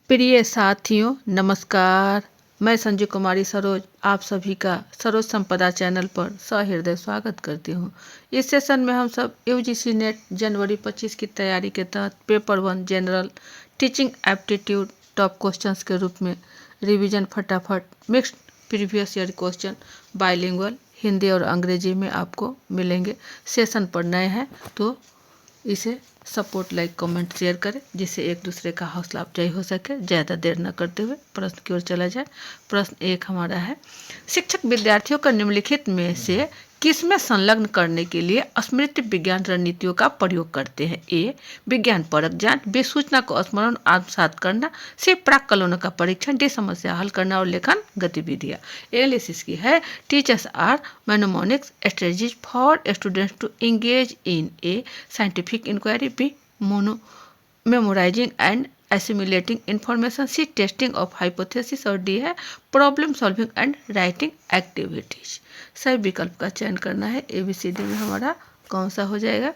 प्रिय साथियों नमस्कार। मैं संजय कुमारी सरोज आप सभी का सरोज संपदा चैनल पर सहृदय स्वागत करती हूँ। इस सेशन में हम सब यूजीसी नेट जनवरी 25 की तैयारी के तहत paper 1 general teaching aptitude top questions के रूप में रिवीजन फटाफट mixed previous year question bilingual Hindi और अंग्रेजी में आपको मिलेंगे। सेशन पर नए हैं तो इसे सपोर्ट लाइक कमेंट शेयर करें जिससे एक दूसरे का हौसला अफजाई हो सके। ज़्यादा देर न करते हुए प्रश्न की ओर चला जाए। प्रश्न 1 हमारा है, शिक्षक विद्यार्थियों को निम्नलिखित में से किसमें संलग्न करने के लिए स्मृति विज्ञान रणनीतियों का प्रयोग करते हैं? ए विज्ञान परक जांच, बी सूचना को स्मरण आत्मसात करना, सी प्राक्कलनों का परीक्षण, डी समस्या हल करना और लेखन गतिविधियाँ। इंग्लिश इसकी है, teachers are mnemonics strategies for students to engage in a scientific inquiry, B memorizing and assimilating information, C testing of hypothesis और डी है problem solving and writing activities. सही विकल्प का चयन करना है। ABCD में हमारा कौन सा हो जाएगा?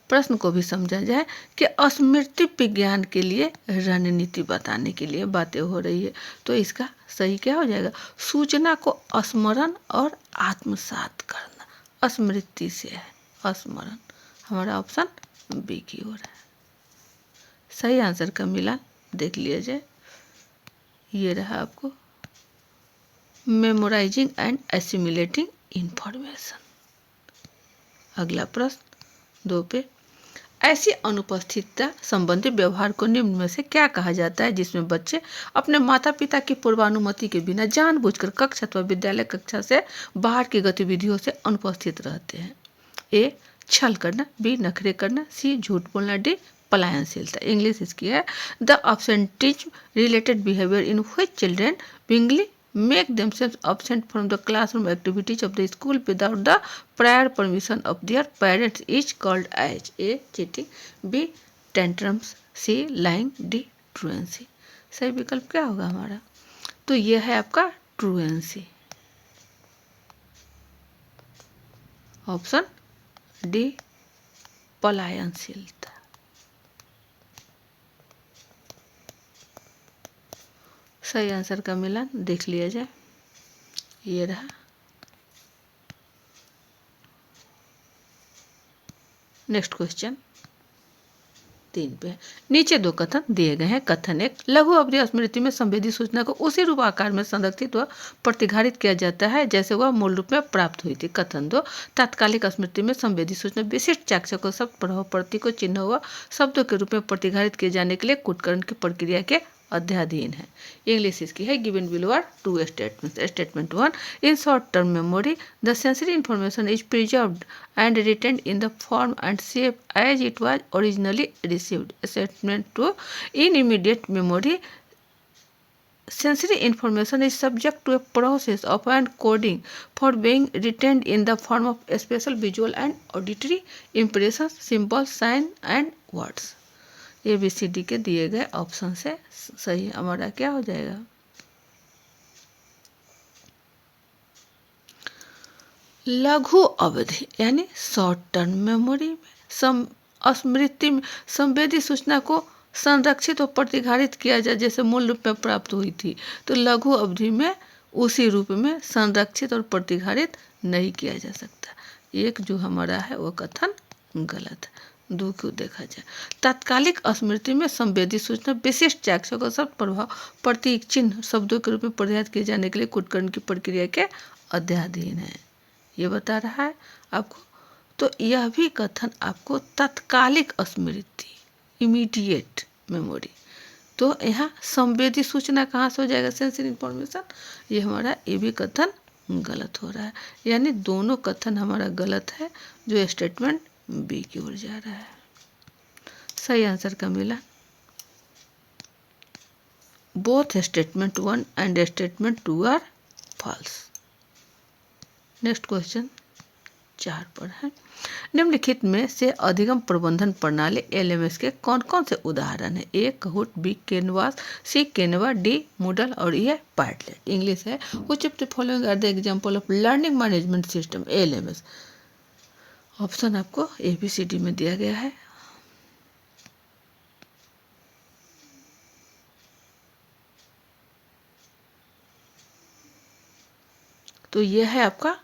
प्रश्न को भी समझा जाए कि स्मृति विज्ञान के लिए रणनीति बताने के लिए बातें हो रही है तो इसका सही क्या हो जाएगा? सूचना को स्मरण और आत्मसात करना। स्मृति से है स्मरण, हमारा ऑप्शन बी की ओर है। सही आंसर का मिलान देख लिया जाए। ये रहा आपको मेमोराइजिंग एंड एसिमिलेटिंग इंफॉर्मेशन। अगला प्रश्न 2 पे, ऐसी अनुपस्थितता संबंधी व्यवहार को निम्न में से क्या कहा जाता है जिसमें बच्चे अपने माता पिता की पूर्वानुमति के बिना जानबूझकर कक्षा अथवा विद्यालय कक्षा से बाहर की गतिविधियों से अनुपस्थित रहते हैं? ए छल करना, बी नखरे करना, सी झूठ बोलना, डी पलायनशीलता। इंग्लिश इसकी है, the absenteeism related behaviour in which children willingly make themselves absent from the classroom activities of the school without the prior permission of their parents is called as A cheating, B tantrums, C lying, D truancy। सही विकल्प क्या होगा हमारा? तो ये है आपका truancy, option D पलायनशीलता। सही आंसर का मिलान देख लिया जाए। ये रहा नेक्स्ट क्वेश्चन 3 पे। नीचे 2 कथन दिए गए हैं। कथन 1, लघु अवधि स्मृति में संवेदी सूचना को उसी रूप आकार में संरक्षित व प्रतिघारित किया जाता है जैसे वह मूल रूप में प्राप्त हुई थी। कथन 2, तात्कालिक स्मृति में संवेदी सूचना विशिष्ट चाक्षुष को शब्द प्रभाव प्रति को चिन्ह व शब्दों के रूप में प्रतिघारित किए जाने के लिए कूटकरण की प्रक्रिया के अध्याधीन है। इंग्लिश इसकी है, given below are 2 statements. Statement 1, in short term memory the sensory information is preserved and retained in the form and shape as it was originally received. Statement 2, in immediate memory sensory information is subject to a process of encoding for being retained in the form of special visual and auditory impressions, symbols, signs and words। ABCD के दिए गए option से सही हमारा क्या हो जाएगा? लघु अवधि यानी शॉर्ट टर्म मेमोरी में स्मृति में संवेदी सूचना को संरक्षित और प्रतिघारित किया जाए जैसे मूल रूप में प्राप्त हुई थी। तो लघु अवधि में उसी रूप में संरक्षित और प्रतिघारित नहीं किया जा सकता। एक जो हमारा है वो कथन गलत है। 2 को देखा जाए, तात्कालिक स्मृति में संवेदी सूचना विशिष्ट चाक्षुष को शब्द प्रभाव प्रतीक चिन्ह शब्दों के रूप में प्रतिघारित किए जाने के लिए कूटकरण की प्रक्रिया के अध्याधीन है, ये बता रहा है आपको। तो यह भी कथन आपको तात्कालिक स्मृति इमीडिएट मेमोरी, तो यहाँ संवेदी सूचना कहाँ से हो जाएगा? Sensory information. ये हमारा ये भी कथन गलत हो रहा है, यानी दोनों कथन हमारा गलत है जो स्टेटमेंट बी की ओर जा रहा है। सही आंसर का मिला both statement 1 and statement 2 are false. Next question 4 पर है, निम्नलिखित में से अधिगम प्रबंधन प्रणाली LMS के कौन कौन से उदाहरण है? A Kahoot, B Canvas, C Canva, D Moodle और ये पार्टलेट। इंग्लिश है, which of the following are the example of learning management system LMS। Option आपको ABCD में दिया गया है। तो ये है आपका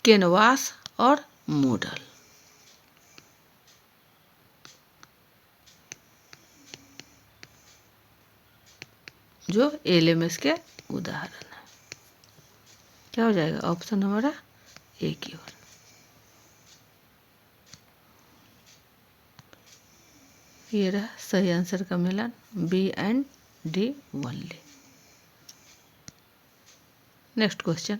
कैनवास और मूडल। जो एलएमएस के उदाहरण है। क्या हो जाएगा ऑप्शन हमारा ए की ओर। ये रहा सही आंसर का मिलान, B and D only. Next question,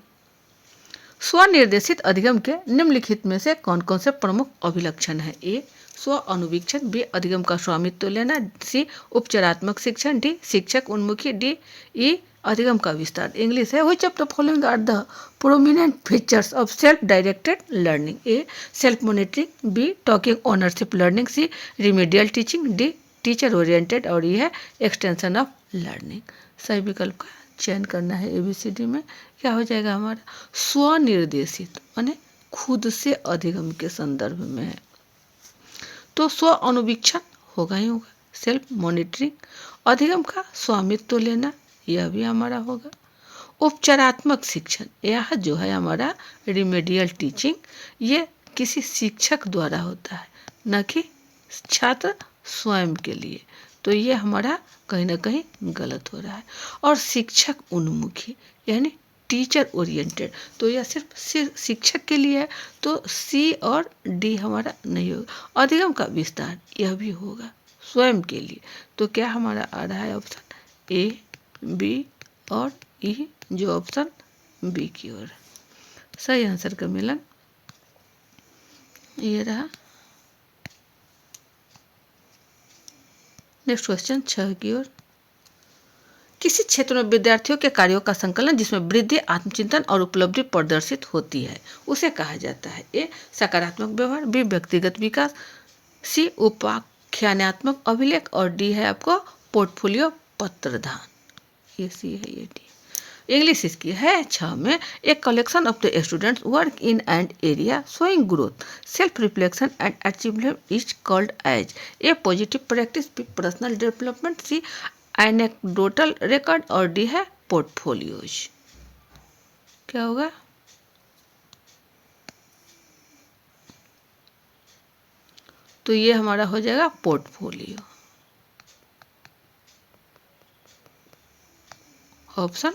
स्वनिर्देशित अधिगम के निम्नलिखित में से कौन कौन से प्रमुख अभिलक्षण हैं? ए स्व अनुवीक्षण, बी अधिगम का स्वामित्व लेना, सी उपचारात्मक शिक्षण, डी शिक्षक उन्मुखी, डी ई अधिगम का विस्तार। इंग्लिश है, which of the following are the prominent features of self directed learning? A self monitoring, B talking ownership learning, C remedial teaching, D teacher oriented और ये है एक्सटेंशन ऑफ लर्निंग। सही विकल्प का चयन करना है एबीसीडी में। क्या हो जाएगा हमारा स्वनिर्देशित माने खुद से अधिगम के संदर्भ में है, तो स्व अनुवीक्षण होगा ही होगा, सेल्फ मॉनिटरिंग, अधिगम का स्वामित्व लेना यह भी हमारा होगा, उपचारात्मक शिक्षण यह जो है हमारा रिमेडियल टीचिंग, ये किसी शिक्षक द्वारा होता है न कि छात्र स्वयं के लिए, तो ये हमारा कहीं ना कहीं गलत हो रहा है। और शिक्षक उन्मुखी यानी टीचर ओरिएंटेड, तो यह सिर्फ शिक्षक के लिए है, तो सी और डी हमारा नहीं होगा। अधिगम का विस्तार यह भी होगा स्वयं के लिए, तो क्या हमारा आ रहा है ऑप्शन ए, बी और ई, जो ऑप्शन बी की ओर। सही आंसर का मिलन ये रहा। नेक्स्ट क्वेश्चन 6 की ओर, किसी क्षेत्र में विद्यार्थियों के कार्यों का संकलन जिसमें वृद्धि, आत्मचिंतन और उपलब्धि प्रदर्शित होती है उसे कहा जाता है? ए सकारात्मक व्यवहार, बी व्यक्तिगत विकास, सी उपाख्यानात्मक अभिलेख और डी है आपको पोर्टफोलियो पत्रधान। ये सी है, ये डी। इंग्लिश इसकी है 6 में, A collection of the students work in and area showing growth, self reflection and achievement is called as a positive practice, B personal development, C anecdotal record और D है portfolios. क्या होगा तो ये हमारा हो जाएगा पोर्टफोलियो, ऑप्शन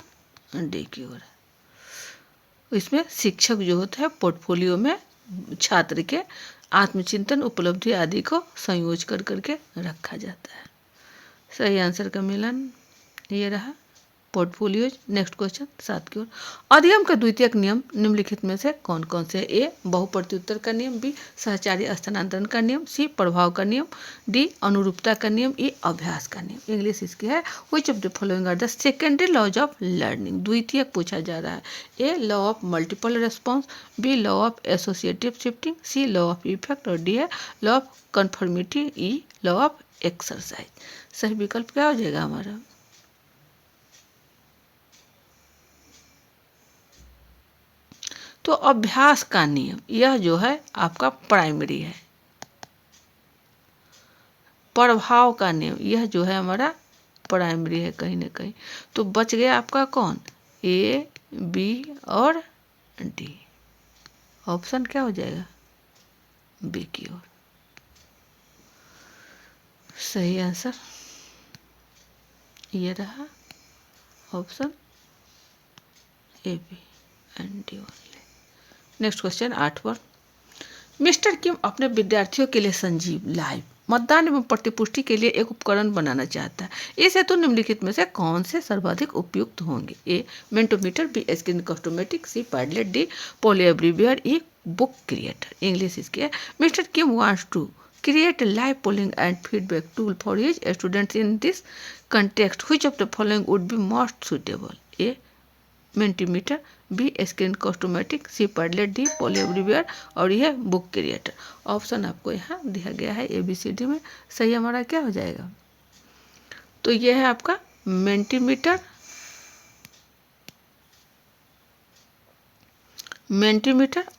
डी की ओर है। इसमें शिक्षक जो होता है पोर्टफोलियो में छात्र के आत्मचिंतन, उपलब्धि आदि को संयोज कर करके रखा जाता है। सही आंसर का मिलान ये रहा पोर्टफोलियोज। नेक्स्ट क्वेश्चन 7 की ओर, अधिगम का द्वितीयक नियम निम्नलिखित में से कौन कौन से? ए बहुप्रत्युत्तर का नियम, बी सहचारी स्थानांतरण का नियम, सी प्रभाव का नियम, डी अनुरूपता का नियम, ई अभ्यास का नियम। इंग्लिश इसकी है, which of the following are the secondary laws of learning? द्वितीयक पूछा जा रहा है। A law of multiple response, B law of associative shifting, C law of effect और डी है law of conformity, E law of exercise. सही विकल्प क्या हो जाएगा हमारा? तो अभ्यास का नियम यह जो है आपका प्राइमरी है, प्रभाव का नियम यह जो है हमारा प्राइमरी है कहीं ना कहीं, तो बच गया आपका कौन? ए, बी और डी। ऑप्शन क्या हो जाएगा? बी की ओर। सही आंसर ये रहा option A, B and D only. Next question 8 पर, मिस्टर किम अपने विद्यार्थियों के लिए संजीव लाइव मतदान एवं प्रतिपुष्टि के लिए एक उपकरण बनाना चाहता है। इस हेतु निम्नलिखित में से कौन से सर्वाधिक उपयुक्त होंगे? A Mentimeter, B screen castomatic, C Padlet, D Poll Everywhere, E book creator. English इसकी है, Mister Kim wants to create a live polling and feedback tool for his students in this context. Which of the following would be most suitable? A Mentimeter, B screen castomatic, C Padlet, D Poll Everywhere और यह book creator. Option आपको यहाँ दिया गया है ABCD में। सही हमारा क्या हो जाएगा? तो यह है आपका मेंटीमीटर,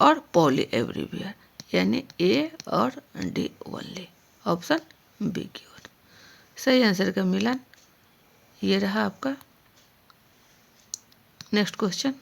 और पोली एवरीवेयर, यानी ए और डी ओनली। ऑप्शन बी की ओर। सही आंसर का मिलान ये रहा आपका। नेक्स्ट क्वेश्चन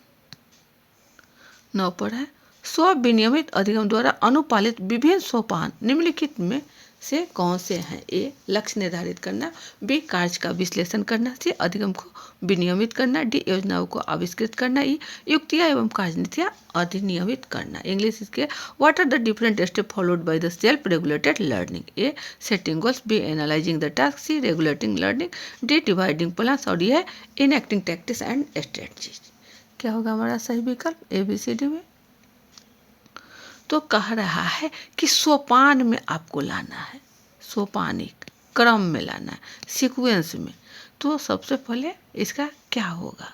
9 पर है स्व-विनियमित अधिगम द्वारा अनुपालित विभिन्न सोपान निम्नलिखित में से कौन से हैं? ए लक्ष्य निर्धारित करना, बी कार्य का विश्लेषण करना, सी अधिगम को विनियमित करना, डी योजनाओं को आविष्कृत करना, ई युक्तियां एवं कार्यनीतियां अधिनियमित करना। इंग्लिश इसके what are the different step followed by the self regulated learning? A setting goals, B analysing the task, C regulating learning, D dividing plans और ये इनएक्टिंग टैक्टिक्स एंड स्ट्रेटजीज। क्या होगा हमारा सही विकल्प ए बी सी डी में? तो कह रहा है कि सोपान में आपको लाना है, सोपानिक क्रम में लाना है, सीक्वेंस में। तो सबसे पहले इसका क्या होगा?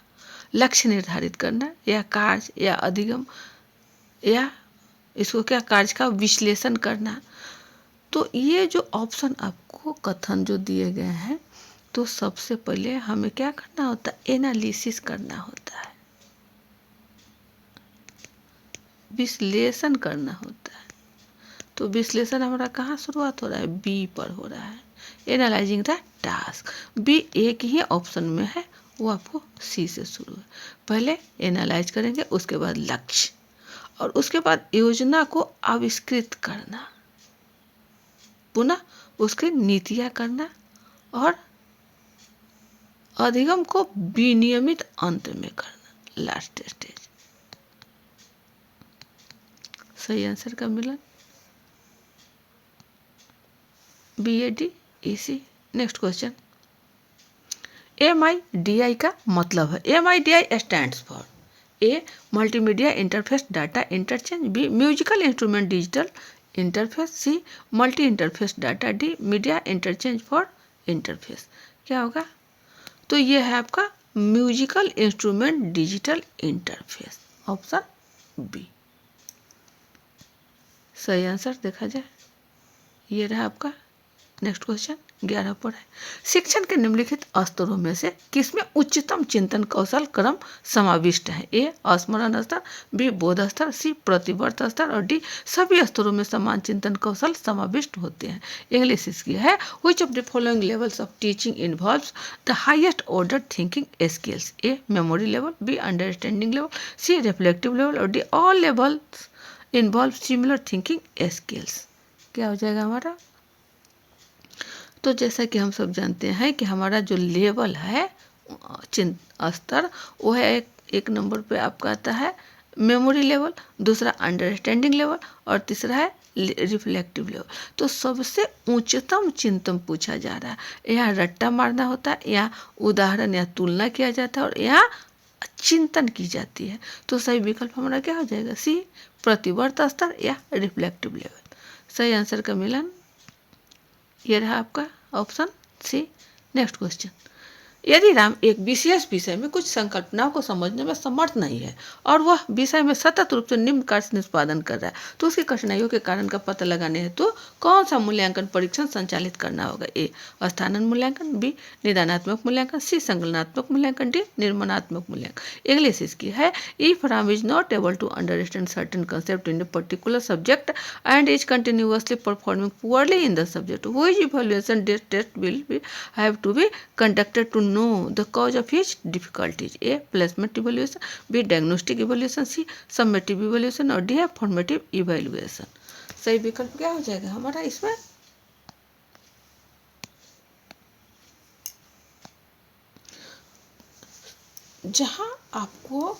लक्ष्य निर्धारित करना या कार्य या अधिगम या इसको क्या कार्य का विश्लेषण करना। तो ये जो ऑप्शन आपको कथन जो दिए गए हैं, तो सबसे पहले हमें क्या करना होता है? एनालिसिस करना होता है, विश्लेषण करना होता है। तो विश्लेषण हमारा कहाँ शुरुआत हो रहा है? बी पर हो रहा है, एनालाइजिंग द टास्क। बी एक ही ऑप्शन में है, वो आपको सी से शुरू है। पहले एनालाइज करेंगे, उसके बाद लक्ष्य, और उसके बाद योजना को आविष्कृत करना, पुनः उसकी नीतियां करना और अधिगम को विनियमित अंत में करना, लास्ट स्टेज। सही आंसर का मिलन BADEC। नेक्स्ट क्वेश्चन, MIDI का मतलब है? MIDI stands for A multimedia interface data interchange, B musical instrument digital interface, C multi interface data, D media interchange for interface. क्या होगा? तो ये है आपका musical instrument digital interface, option B. सही आंसर देखा जाए, ये रहा आपका। नेक्स्ट क्वेश्चन 11 पर है, शिक्षण के निम्नलिखित स्तरों में से किसमें उच्चतम चिंतन कौशल क्रम समाविष्ट है? ए स्मरण स्तर, बी बोध स्तर, सी प्रतिवर्त स्तर और डी सभी स्तरों में समान चिंतन कौशल समाविष्ट होते हैं। इंग्लिश इसकी है which of the following levels of teaching involves the highest order thinking skills? A memory level, B understanding level, C reflective level और D all levels involve similar thinking skills. क्या हो जाएगा हमारा? तो जैसा कि हम सब जानते हैं कि हमारा जो लेवल है स्तर, वो है एक नंबर पे आपका आता है मेमोरी लेवल, दूसरा अंडरस्टैंडिंग लेवल और तीसरा है रिफ्लेक्टिव लेवल। तो सबसे उच्चतम चिंतन पूछा जा रहा है। यहाँ रट्टा मारना होता है, यहाँ उदाहरण या तुलना किया जाता है और यहाँ चिंतन की जाती है। तो सही विकल्प हमारा क्या हो जाएगा? सी प्रतिवर्त स्तर या रिफ्लेक्टिव लेवल। सही आंसर का मिलन ये रहा आपका ऑप्शन सी। नेक्स्ट क्वेश्चन, यदि राम एक विशेष विषय में कुछ संकल्पनाओं को समझने में समर्थ नहीं है और वह विषय में सतत रूप से निम्न कार्य निष्पादन कर रहा है, तो उसकी कठिनाइयों के कारण का पता लगाने हेतु तो कौन सा मूल्यांकन परीक्षण संचालित करना होगा? ए स्थानांतरण मूल्यांकन, बी निदानात्मक मूल्यांकन, सी संगलनात्मक मूल्यांकन, डी निर्माणात्मक मूल्यांकन। इंग्लिश इसकी है if Ram is not able to understand certain concept in a particular subject and is continuously performing poorly in the subject, which evaluation test will be have to be conducted to know the cause of his difficulties? A placement evaluation, B diagnostic evaluation, C summative evaluation और D है formative evaluation। सही विकल्प क्या हो जाएगा हमारा इसमें? जहां आपको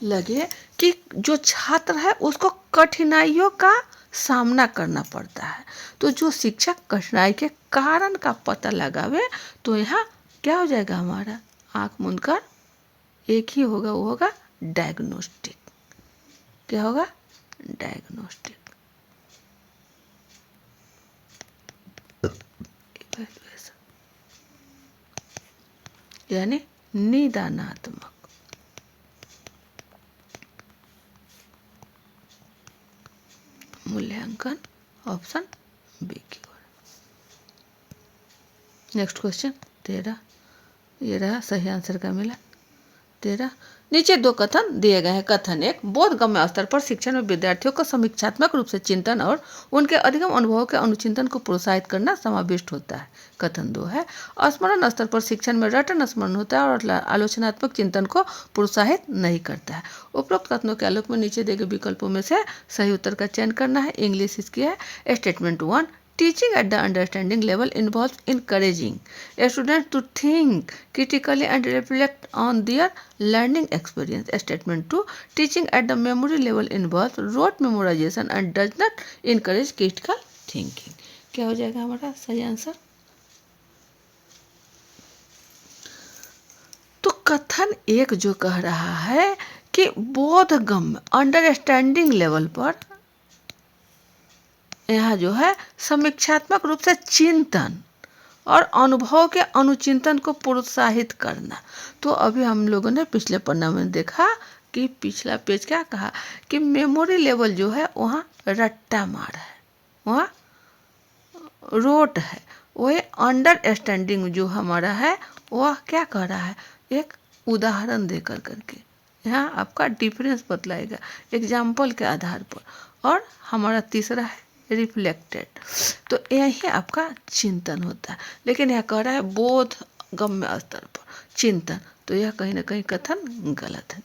लगे कि जो छात्र है उसको कठिनाइयों का सामना करना पड़ता है, तो जो शिक्षक कठिनाई के कारण का पता लगावे, तो यहाँ क्या हो जाएगा हमारा? आंख मूंद कर एक ही होगा, वो होगा डायग्नोस्टिक। क्या होगा? डायग्नोस्टिक। यानी निदानात्मक। मूल्यांकन ऑप्शन बी की ओर। नेक्स्ट क्वेश्चन 13, ये रहा सही आंसर का मिला। 13। नीचे दो कथन दिए गए हैं। कथन 1, बोधगम्य स्तर पर शिक्षण में विद्यार्थियों को समीक्षात्मक रूप से चिंतन और उनके अधिगम अनुभवों के अनुचिंतन को प्रोत्साहित करना समाविष्ट होता है। कथन 2 है, स्मरण स्तर पर शिक्षण में रटन स्मरण होता है और आलोचनात्मक चिंतन को प्रोत्साहित नहीं करता है। उपरोक्त कथनों के आलोक में नीचे दिए गए विकल्पों में से सही उत्तर का चयन करना है। इंग्लिश इसकी है statement 1, teaching at the understanding level involves encouraging students to think critically and reflect on their learning experience. Statement 2, teaching at the memory level involves rote memorization and does not encourage critical thinking. क्या हो जाएगा हमारा सही answer? तो कथन 1 जो कह रहा है कि बोधगम्य अंडरस्टैंडिंग लेवल पर यहाँ जो है समीक्षात्मक रूप से चिंतन और अनुभव के अनुचिंतन को प्रोत्साहित करना। तो अभी हम लोगों ने पिछले पन्ना में देखा कि पिछला पेज क्या कहा कि मेमोरी लेवल जो है वहाँ रट्टा मार है, वहाँ रोट है। वही अंडरस्टैंडिंग जो हमारा है वह क्या कह रहा है, एक उदाहरण देकर करके यहाँ आपका डिफरेंस बतलाएगा एग्जाम्पल के आधार पर। और हमारा तीसरा है रिफ्लेक्टेड, तो यही आपका चिंतन होता है। लेकिन यह कह रहा है बोध गम्य स्तर पर चिंतन, तो यह कहीं ना कहीं कथन गलत है।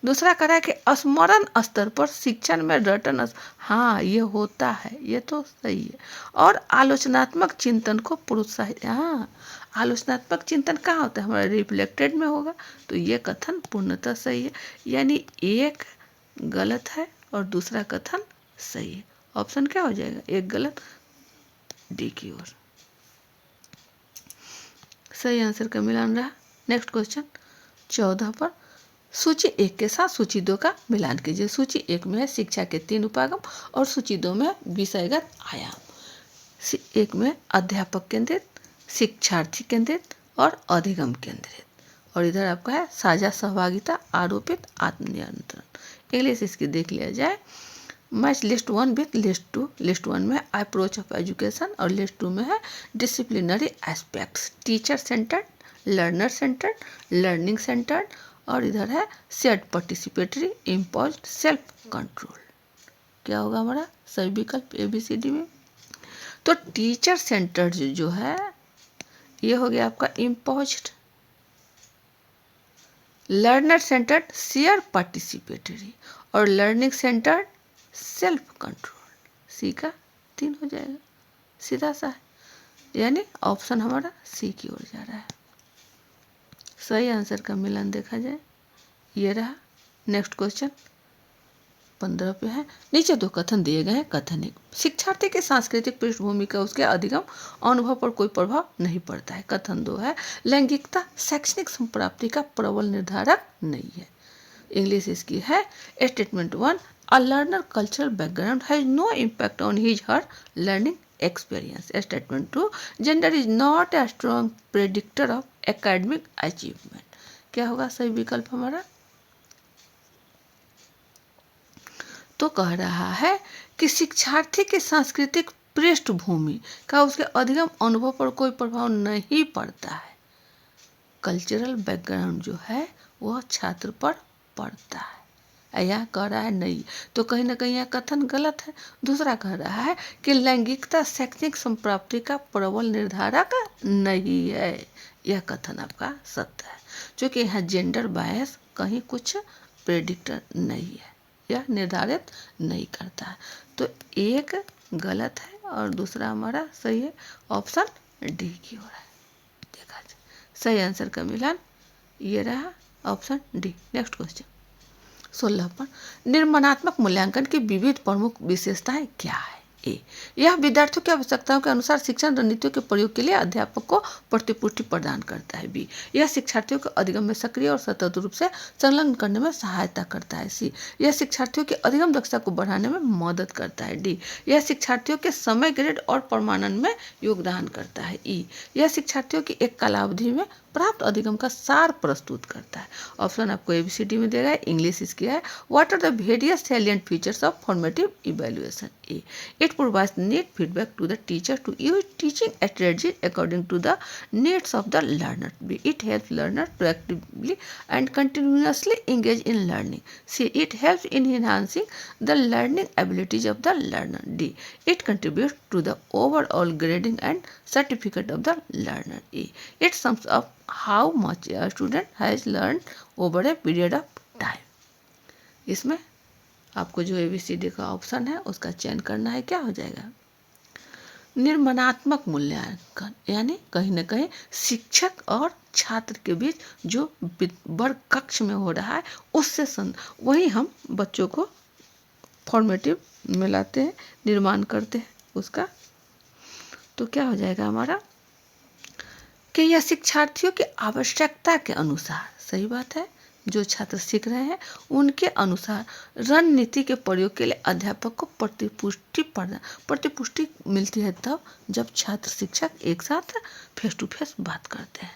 दूसरा कह रहा है कि स्मरण स्तर पर शिक्षण में रटन, हाँ ये होता है, ये तो सही है। और आलोचनात्मक चिंतन को प्रोत्साहित, हाँ आलोचनात्मक चिंतन कहाँ होता है, हमारा रिफ्लेक्टेड में होगा, तो ये कथन पूर्णतः सही है। यानी एक गलत है और दूसरा कथन सही है। ऑप्शन क्या हो जाएगा, एक गलत, डी की ओर सही आंसर का मिलान रहा। नेक्स्ट क्वेश्चन 14 पर सूची 1 के साथ सूची 2 का मिलान कीजिए। सूची 1 में है शिक्षा के 3 उपागम और सूची 2 में विषयगत आयाम। 1 में अध्यापक केंद्रित, शिक्षार्थी केंद्रित और अधिगम केंद्रित। और इधर आपका है साझा सहभागिता, आरोपित आत्मनियंत्रण। इंग्लिश इसकी देख लिया जाए। Match list 1 with list 2। List 1 में अप्रोच ऑफ एजुकेशन और लिस्ट 2 में है disciplinary aspects, teacher centred, learner centred, learning centred. और इधर है shared participatory, imposed, self control. क्या होगा हमारा सही विकल्प ABCD में? तो टीचर सेंटर्ड जो है ये हो गया आपका imposed, learner centred share participatory और लर्निंग सेंटर्ड सेल्फ कंट्रोल। सी का 3 हो जाएगा, सीधा सा है। यानी ऑप्शन हमारा सी की ओर जा रहा है। सही आंसर का मिलान देखा जाए ये रहा। नेक्स्ट क्वेश्चन 15 पे है। नीचे 2 कथन दिए गए हैं। कथन 1, शिक्षार्थी की सांस्कृतिक पृष्ठभूमि का उसके अधिगम अनुभव पर कोई प्रभाव नहीं पड़ता है। कथन 2 है, लैंगिकता शैक्षणिक संप्राप्ति का प्रबल निर्धारक नहीं है। इंग्लिश इसकी है statement 1, a learner cultural background has no impact on his her learning experience. Statement 2, gender is not a strong predictor of academic achievement. क्या होगा सही विकल्प हमारा? तो कह रहा है कि शिक्षार्थी की सांस्कृतिक पृष्ठभूमि का उसके अधिगम अनुभव पर कोई प्रभाव नहीं पड़ता है। कल्चरल बैकग्राउंड जो है वह छात्र पर पड़ता है। यह कह रहा है नहीं, तो कहीं ना कहीं यह कथन गलत है। दूसरा कह रहा है कि लैंगिकता शैक्षणिक संप्राप्ति का प्रबल निर्धारक नहीं है। यह कथन आपका सत्य है, क्योंकि यहाँ जेंडर बायस कहीं कुछ प्रेडिक्टर नहीं है, यह निर्धारित नहीं करता है। तो एक गलत है और दूसरा हमारा सही है। ऑप्शन डी की ओर है। देखा जाए सही आंसर का मिलान ये रहा, ऑप्शन डी। नेक्स्ट क्वेश्चन 16 पर निर्माणात्मक मूल्यांकन की विविध प्रमुख विशेषताएं क्या है? ए, यह विद्यार्थियों की आवश्यकताओं के अनुसार शिक्षण रणनीतियों के प्रयोग के लिए अध्यापक को प्रतिपुष्टि प्रदान करता है। बी, यह शिक्षार्थियों को अधिगम में सक्रिय और सतत रूप से संलग्न करने में सहायता करता है। सी, यह शिक्षार्थियों की अधिगम दक्षता को बढ़ाने में मदद करता है। डी, यह शिक्षार्थियों के समय ग्रेड और प्रमाणन में योगदान करता है। ई, यह शिक्षार्थियों की एक कालावधि में प्राप्त अधिगम का सार प्रस्तुत करता है। ऑप्शन आपको एबीसीडी में देगा, इंग्लिश इसकी है what are the various salient features of formative evaluation. A, it provides need feedback to the teacher to use teaching strategy according to the needs of the learner. B, it helps learner to actively and continuously engage in learning. C, it helps in enhancing the learning abilities of the learner. D, it contributes to the overall grading and certificate of the learner. E, it sums up how much a student has learned over a period of time. इसमें आपको जो ABCD का option है उसका चयन करना है। क्या हो जाएगा? निर्माणात्मक मूल्यांकन, यानी कहीं ना कहीं शिक्षक और छात्र के बीच जो वर्ग कक्ष में हो रहा है उससे वही हम बच्चों को फॉर्मेटिव में लाते हैं, निर्माण करते हैं उसका। तो क्या हो जाएगा हमारा कि यह शिक्षार्थियों की आवश्यकता के अनुसार, सही बात है, जो छात्र सीख रहे हैं उनके अनुसार रणनीति के प्रयोग के लिए अध्यापक को प्रतिपुष्टि मिलती है तब जब छात्र शिक्षक एक साथ फेस टू फेस बात करते हैं।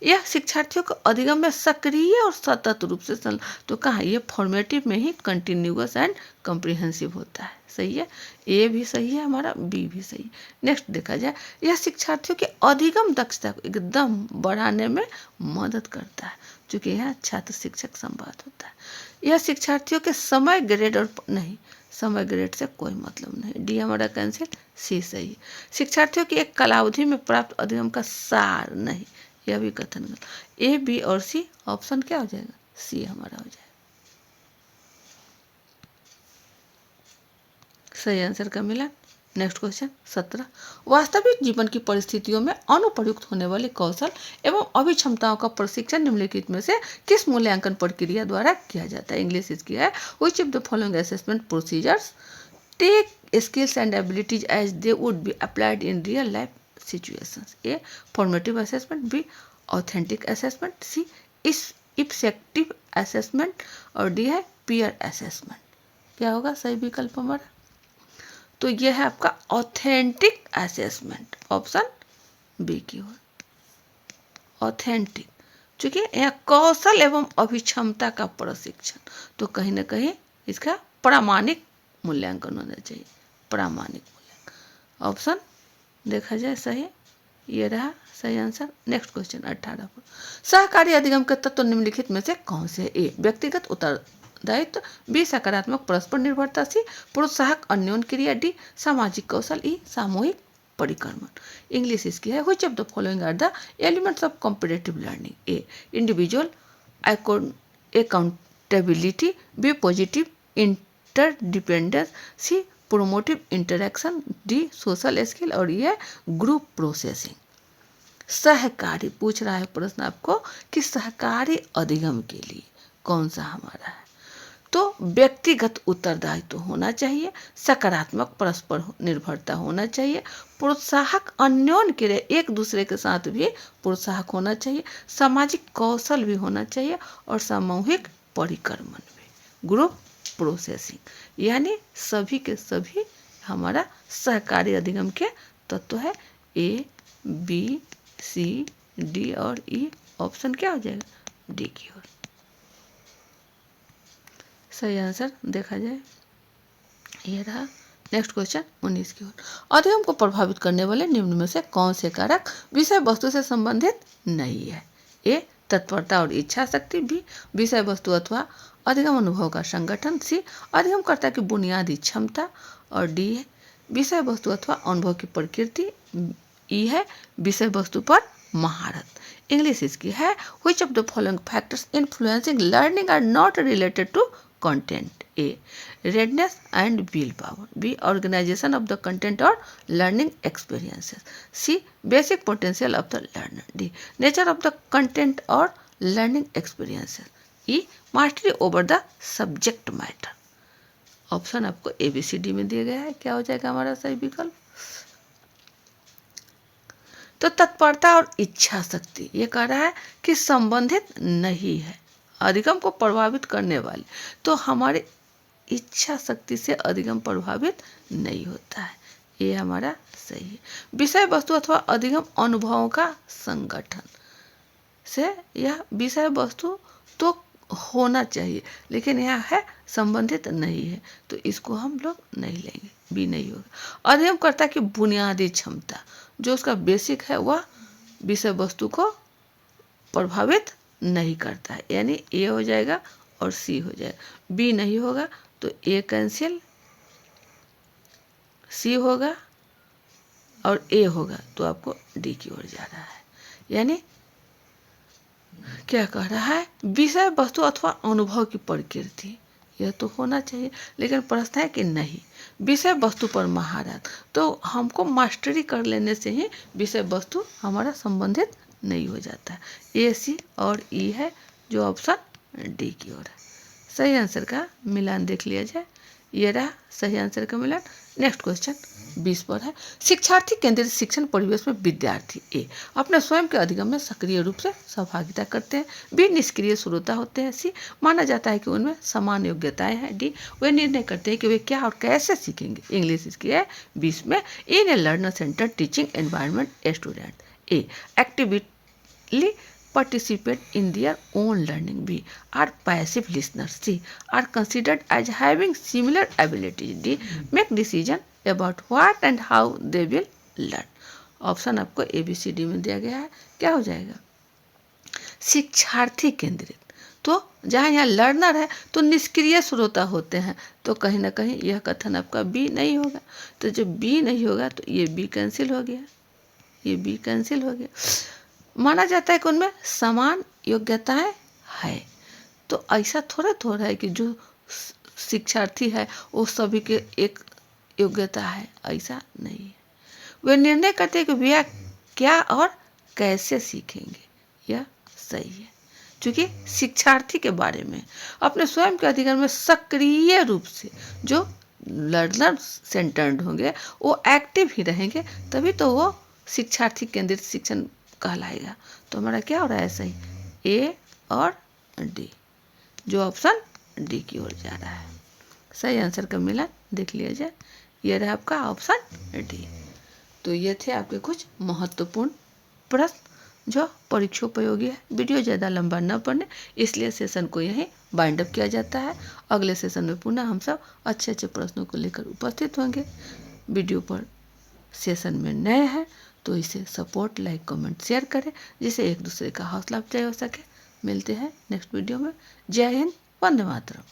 यह शिक्षार्थियों को अधिगम में सक्रिय और सतत रूप से तो कहाँ ये फॉर्मेटिव में ही कंटिन्यूअस एंड कॉम्प्रिहेंसिव होता है। सही है, ए भी सही है हमारा, बी भी सही है। नेक्स्ट देखा जाए, यह शिक्षार्थियों की अधिगम दक्षता को एकदम बढ़ाने में मदद करता है, क्योंकि यहाँ छात्र शिक्षक संवाद होता है। यह शिक्षार्थियों के समय ग्रेड और नहीं, समय ग्रेड से कोई मतलब नहीं, डी हमारा कैंसिल, सी सही है। शिक्षार्थियों की एक कालावधि में प्राप्त अधिगम का सार नहीं, यह भी कथन गलत। ए, बी और सी ऑप्शन क्या हो जाएगा? सी हमारा हो जाएगा। सही आंसर का मिला। नेक्स्ट क्वेश्चन 17, वास्तविक जीवन की परिस्थितियों में अनुप्रयुक्त होने वाले कौशल एवं अभिक्षमताओं का प्रशिक्षण निम्नलिखित में से किस मूल्यांकन प्रक्रिया द्वारा किया जाता है? इंग्लिश इसकी है which of the following assessment procedures take skills and abilities as they would be applied in real life situations. A, formative assessment, B, authentic assessment, C, effective assessment और डी है पीयर असेसमेंट। क्या होगा सही विकल्प हमारा? तो यह है आपका ऑथेंटिक असेसमेंट, ऑप्शन बी की ओर, ऑथेंटिक, चूंकि यह कौशल एवं अभिक्षमता का प्रशिक्षण, तो कहीं ना कहीं इसका प्रामाणिक मूल्यांकन होना चाहिए, प्रामाणिक मूल्यांकन। ऑप्शन देखा जाए सही, ये रहा सही आंसर। नेक्स्ट क्वेश्चन 18 पर, सहकारी अधिगम के तत्व निम्नलिखित में से कौन से? ए, व्यक्तिगत उत्तरदायित्व, बी, सकारात्मक परस्पर निर्भरता, सी, प्रोत्साहक अन्योन क्रिया, डी, सामाजिक कौशल, ई, सामूहिक परिक्रमण। इंग्लिश इसकी है which of the following are the elements of competitive learning? A, individual accountability, B, positive interdependence, C, promotive interaction, D, social skill और ये ग्रुप प्रोसेसिंग। सहकारी पूछ रहा है प्रश्न आपको कि सहकारी अधिगम के लिए कौन सा हमारा है? तो व्यक्तिगत उत्तरदायित्व होना चाहिए, सकारात्मक परस्पर निर्भरता होना चाहिए, प्रोत्साहक अन्योन के लिए एक दूसरे के साथ भी प्रोत्साहक होना चाहिए, सामाजिक कौशल भी होना चाहिए और सामूहिक परिक्रमण भी, ग्रुप प्रोसेसिंग, यानी सभी के सभी हमारा सहकारी अधिगम के तत्व है। ए, बी, सी, डी और ई, ऑप्शन क्या हो जाएगा? डी की ओर सही आंसर देखा जाए, ये रहा। नेक्स्ट क्वेश्चन 19 की ओर, अधिगम को प्रभावित करने वाले निम्न में से कौन से कारक विषय वस्तु से संबंधित नहीं है? ए, तत्परता और इच्छा शक्ति, बी, विषय वस्तु अथवा अधिगम अनुभव का संगठन, सी, अधिगमकर्ता की बुनियादी क्षमता और डी है विषय वस्तु अथवा अनुभव की प्रकृति, ई है विषय वस्तु पर महारत। इंग्लिश इसकी है which of the following factors influencing learning are not related to content? A, readiness and will power, B, organization of the content और learning experiences, C, basic potential of the learner, D, nature of the content और learning experiences, E, mastery over the subject matter. Option आपको ABCD में दिया गया है, क्या हो जाएगा हमारा सही विकल्प? तो तत्परता और इच्छा शक्ति ये कह रहा है कि संबंधित नहीं है अधिगम को प्रभावित करने वाली, तो हमारे इच्छा शक्ति से अधिगम प्रभावित नहीं होता है, ये हमारा सही है। विषय वस्तु अथवा अधिगम अनुभवों का संगठन, से यह विषय वस्तु तो होना चाहिए, लेकिन यह है संबंधित नहीं है, तो इसको हम लोग नहीं लेंगे, बी नहीं होगा। अध्ययनकर्ता की बुनियादी क्षमता, जो उसका बेसिक है, वह विषय वस्तु को प्रभावित नहीं करता है, यानी ए हो जाएगा और सी हो जाएगा। बी नहीं होगा तो ए कैंसिल, सी होगा और ए होगा तो आपको डी की ओर जा रहा है। यानी क्या कह रहा है, विषय वस्तु अथवा अनुभव की प्रकृति, यह तो होना चाहिए, लेकिन प्रश्न है कि नहीं, विषय वस्तु पर महारत, तो हमको मास्टरी कर लेने से ही विषय वस्तु हमारा संबंधित नहीं हो जाता है। ए, सी और ई है जो ऑप्शन डी की ओर है। सही आंसर का मिलान देख लिया जाए, ये रहा सही आंसर का मिलान। नेक्स्ट क्वेश्चन 20 पर है, शिक्षार्थी केंद्रित शिक्षण परिवेश में विद्यार्थी ए अपने स्वयं के अधिगम में सक्रिय रूप से सहभागिता करते हैं, बी निष्क्रिय श्रोता होते हैं, सी माना जाता है कि उनमें समान योग्यताएं हैं, डी वे निर्णय करते हैं कि वे क्या और कैसे सीखेंगे। इंग्लिश इसकी है 20 में, in a learner centre teaching environment a student a actively participate in their own learning, B are passive listeners, C are considered as having similar abilities, D make decision about what and how they will learn। Option आपको A B C D में दिया गया है, क्या हो जाएगा, शिक्षार्थी केंद्रित, तो जहाँ यहाँ लर्नर है तो निष्क्रिय श्रोता होते हैं, तो कहीं ना कहीं यह कथन आपका बी नहीं होगा, तो जब बी नहीं होगा तो ये बी कैंसिल हो गया, ये बी कैंसिल हो गया। माना जाता है कि उनमें समान योग्यताएं है, तो ऐसा थोड़ा है कि जो शिक्षार्थी है वो सभी के एक योग्यता है, ऐसा नहीं है। वे निर्णय करते हैं कि वे क्या और कैसे सीखेंगे, यह सही है, क्योंकि शिक्षार्थी के बारे में अपने स्वयं के अधिकार में सक्रिय रूप से जो लर्नर सेंटर्ड होंगे वो एक्टिव ही रहेंगे, तभी तो वो शिक्षार्थी केंद्रित शिक्षण कहलाएगा। तो हमारा क्या हो रहा है, सही ए और डी, जो ऑप्शन डी की ओर जा रहा है। सही आंसर का मिलान देख लिया जाए, ये रहा आपका ऑप्शन डी। तो ये थे आपके कुछ महत्वपूर्ण प्रश्न जो परीक्षोपयोगी है। वीडियो ज़्यादा लंबा न पड़ने इसलिए सेशन को यहीं बाइंड अप किया जाता है। अगले सेशन में पुनः हम सब अच्छे अच्छे प्रश्नों को लेकर उपस्थित होंगे। वीडियो पर सेशन में नए हैं तो इसे सपोर्ट, लाइक, कमेंट, शेयर करें, जिससे एक दूसरे का हौसला अफजाई हो सके। मिलते हैं नेक्स्ट वीडियो में। जय हिंद, वंदे मातरम।